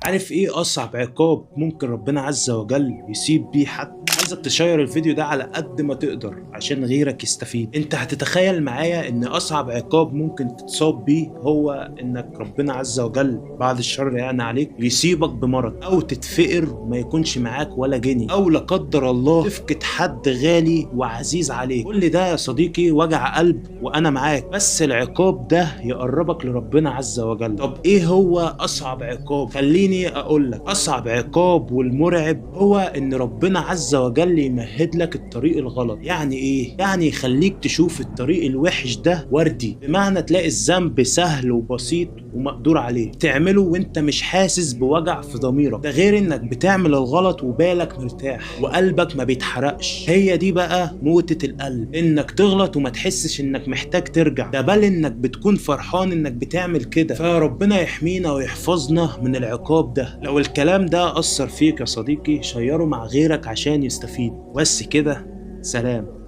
عارف ايه اصعب عقاب ممكن ربنا عز وجل يسيب بيه حد؟ عايزك تشير الفيديو ده على قد ما تقدر عشان غيرك يستفيد. انت هتتخيل معايا ان اصعب عقاب ممكن تتصاب بيه هو انك ربنا عز وجل بعد الشر يعني عليك يصيبك بمرض، او تتفقر وما يكونش معاك ولا جنيه، او لا قدر الله تفقد حد غالي وعزيز عليك. كل ده يا صديقي وجع قلب وانا معاك، بس العقاب ده يقربك لربنا عز وجل. طب ايه هو اصعب عقاب؟ خليني اقول لك، اصعب عقاب والمرعب هو ان ربنا عز وجل يمهد لك الطريق الغلط. يعني ايه؟ يعني يخليك تشوف الطريق الوحش ده وردي، بمعنى تلاقي الذنب سهل وبسيط ومقدور عليه، تعمله وانت مش حاسس بوجع في ضميرك. ده غير انك بتعمل الغلط وبالك مرتاح وقلبك ما بيتحرقش. هي دي بقى موتة القلب، انك تغلط وما تحسش انك محتاج ترجع، ده بل انك بتكون فرحان انك بتعمل كده. فربنا يحمينا ويحفظنا من العقاب ده. لو الكلام ده اثر فيك يا صديقي، شيره مع غيرك عشان يستفيد. بس كده، سلام.